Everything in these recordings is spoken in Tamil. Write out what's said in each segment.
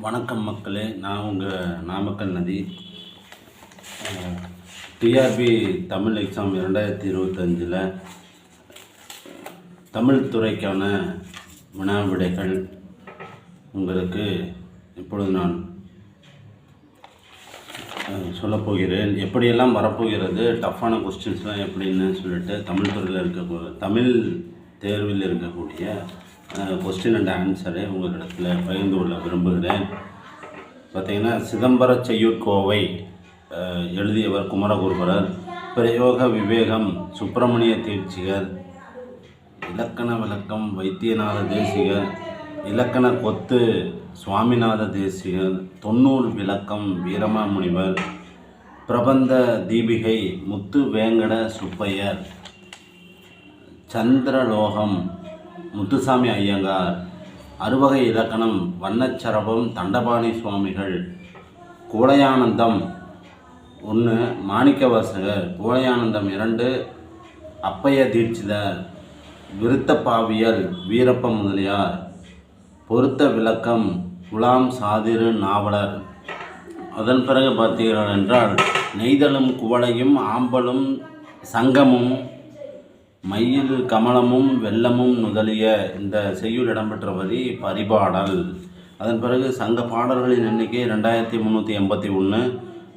வணக்கம் மக்களே, நான் உங்கள் நாமக்கல் நதி. டிஆர்பி தமிழ் எக்ஸாம் 2025 தமிழ் துறைக்கான வினா விடைகள் உங்களுக்கு இப்பொழுது நான் சொல்லப்போகிறேன். எப்படியெல்லாம் வரப்போகிறது, டஃப்பான கொஸ்டின்ஸ்லாம் எப்படின்னு சொல்லிட்டு தமிழ் துறையில் தமிழ் தேர்வில் இருக்கக்கூடிய கொஸ்டின் அண்ட் ஆன்சரை உங்களிடத்தில் பகிர்ந்து கொள்ள விரும்புகிறேன். பார்த்திங்கன்னா, சிதம்பர செய்யுட்கோவை எழுதியவர் குமரகுருபரர், பிரயோக விவேகம் சுப்பிரமணிய தீட்சிகர், இலக்கண விளக்கம் வைத்தியநாத தேசிகர், இலக்கண கொத்து சுவாமிநாத தேசிகர், தொன்னூல் விளக்கம் வீரமாமுனிவர், பிரபந்த தீபிகை முத்து வேங்கட சுப்பையர், சந்திரலோகம் முத்துசாமி ஐயங்கார், அறுவகை இலக்கணம் வண்ணச்சரபம் தண்டபாணி சுவாமிகள், கோடையானந்தம் 1 மாணிக்கவாசகர், கோடையானந்தம் 2 அப்பைய தீட்சிதர், விருத்தப்பாவியல் வீரப்ப முதலியார், பொருத்த விளக்கம் குலாம் சாதிரு நாவலர். அதன் பிறகு பார்த்தீர்கள் என்றால், நெய்தலும் குவளையும் ஆம்பலும் சங்கமும் மயில் கமலமும் வெள்ளமும் முதலிய இந்த செய்யுள் இடம்பெற்ற வரி பரிபாடல். அதன் பிறகு சங்க பாடல்களின் எண்ணிக்கை 2381,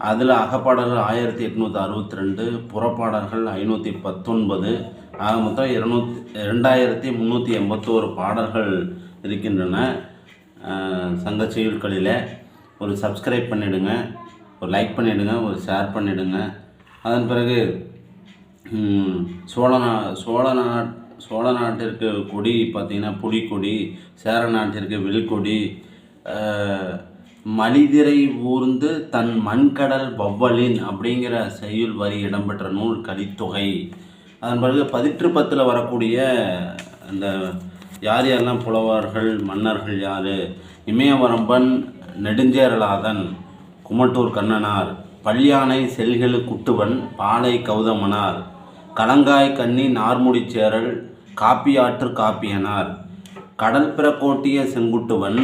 அதில் அகப்பாடல்கள் 1862, புறப்பாடல்கள் 519, ஆக மொத்தம் 2381 பாடல்கள் இருக்கின்றன சங்க செய்யுட்களில். ஒரு சப்ஸ்கிரைப் பண்ணிவிடுங்க, ஒரு லைக் பண்ணிவிடுங்க, ஒரு ஷேர் பண்ணிவிடுங்க. அதன் பிறகு சோழ நாட்டிற்கு கொடி பார்த்திங்கன்னா புலிக்கொடி, சேர நாட்டிற்கு வில்கொடி, மலிதிரை ஊர்ந்து தன் மண்கடல் வவ்வலின் அப்படிங்கிற செய்யுள் வரி இடம்பெற்ற நூல் கலித்தொகை. அதன் பிறகு 10 வரக்கூடிய அந்த யார் யாரெல்லாம் புலவர்கள் மன்னர்கள் யார், இமயவரம்பன் நெடுஞ்சேரலாதன், குமட்டூர் கண்ணனார், பல்யானை செல்கெழு குட்டுவன், பாலை கௌதமனார், கலங்காய் கண்ணி நார்முடிச்சேரல், காப்பியாற்று காப்பியனார், கடல் பிறக்கோட்டிய செங்குட்டுவன்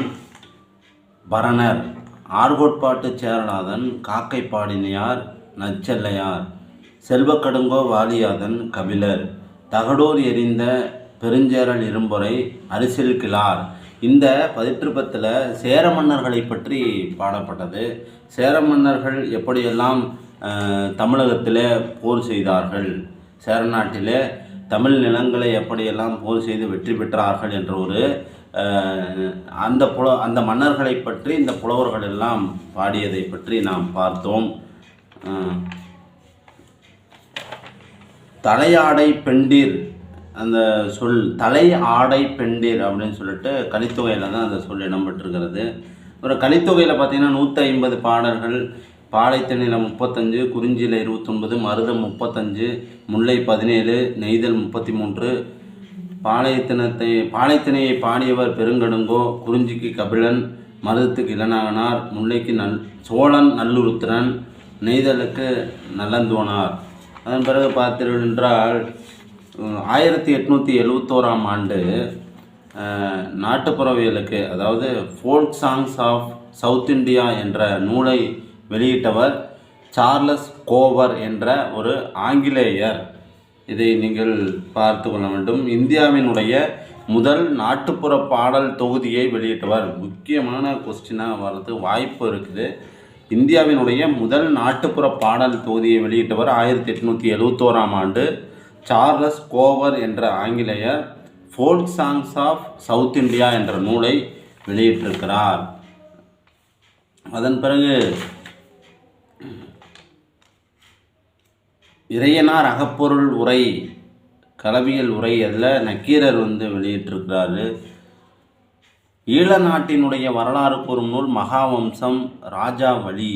பரணர், ஆர்கோட்பாட்டு சேரலாதன், காக்கை பாடினியார், நச்செல்லையார், செல்வக்கடுங்கோ வாலியாதன், கபிலர், தகடூர் எறிந்த பெருஞ்சேரல் இரும்பொறை, அரிசில் கிளார். இந்த 10 சேர மன்னர்களை பற்றி பாடப்பட்டது. சேர மன்னர்கள் எப்படியெல்லாம் தமிழகத்தில் போர் செய்தார்கள், சேர நாட்டில் தமிழ் நிலங்களை எப்படியெல்லாம் போர் செய்து வெற்றி பெற்றார்கள் என்ற ஒரு அந்த மன்னர்களை பற்றி இந்த புலவர்கள் எல்லாம் பாடியதை பற்றி நாம் பார்த்தோம். தலையாடை பெண்டீர், அந்த சொல் தலை ஆடை பெண்டீர் அப்படின்னு சொல்லிட்டு கலித்தொகையில் தான் அந்த சொல் இடம்பெற்றிருக்கிறது. ஒரு கலித்தொகையில் பார்த்திங்கன்னா 150 பாடல்கள், பாலைத்திணையில் 35, குறிஞ்சியில் 29, மருதம் 35, முல்லை 17, நெய்தல் 33. பாலைத்திணையை பாடியவர் பெருங்கடுங்கோ, குறிஞ்சிக்கு கபிலன், மருதத்துக்கு இளநாகனார், முல்லைக்கு சோழன் நல்லுருத்திரன், நெய்தலுக்கு நல்லந்தோனார். அதன் பிறகு பார்த்தீர்கள் என்றால் 1871ஆம் ஆண்டு நாட்டுப்புறவியலுக்கு, அதாவது folk songs of South India என்ற நூலை வெளியிட்டவர் சார்லஸ் கோவர் என்ற ஒரு ஆங்கிலேயர். இதை நீங்கள் பார்த்து கொள்ள வேண்டும். இந்தியாவினுடைய முதல் நாட்டுப்புற பாடல் தொகுதியை வெளியிட்டவர். முக்கியமான கொஸ்டினாக வர்றது வாய்ப்பு இருக்குது. இந்தியாவினுடைய முதல் நாட்டுப்புற பாடல் தொகுதியை வெளியிட்டவர் 1871ஆம் ஆண்டு சார்லஸ் கோவர் என்ற ஆங்கிலேயர் folk songs of South India என்ற நூலை வெளியிட்டிருக்கிறார். அதன் பிறகு இறையனார் அகப்பொருள் உரை, களவியல் உரை, அதில் நக்கீரர் வெளியிட்டிருக்கிறாரு. ஈழ நாட்டினுடைய வரலாறு கூறும் நூல் மகாவம்சம், ராஜாவளி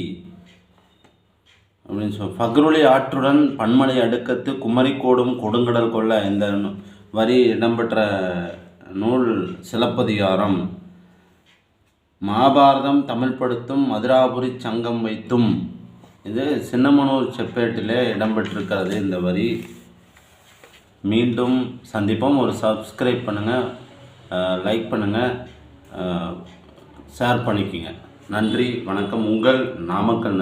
அப்படின்னு ஃபக்ருலி ஆற்றுடன் பன்மலை அடுக்கத்து குமரிக்கோடும் கொடுங்கடல் கொள்ள இந்த வரி இடம்பெற்ற நூல் சிலப்பதிகாரம். மகாபாரதம் தமிழ்படுத்தும் மதுராபுரி சங்கம் வைத்தும், இது சின்னமனூர் செப்பேட்டில் இடம்பெற்றிருக்கிறது இந்த வரி. மீண்டும் சந்திப்போம். ஒரு சப்ஸ்கிரைப் பண்ணுங்கள், லைக் பண்ணுங்கள், ஷேர் பண்ணிக்கோங்க. நன்றி, வணக்கம். உங்கள் நாமக்கல்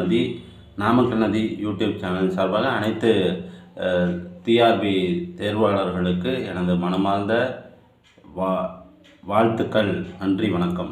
நதி யூடியூப் சேனல் சார்பாக அனைத்து டிஆர்பி தேர்வாளர்களுக்கு எனது மனமார்ந்த வாழ்த்துக்கள். நன்றி, வணக்கம்.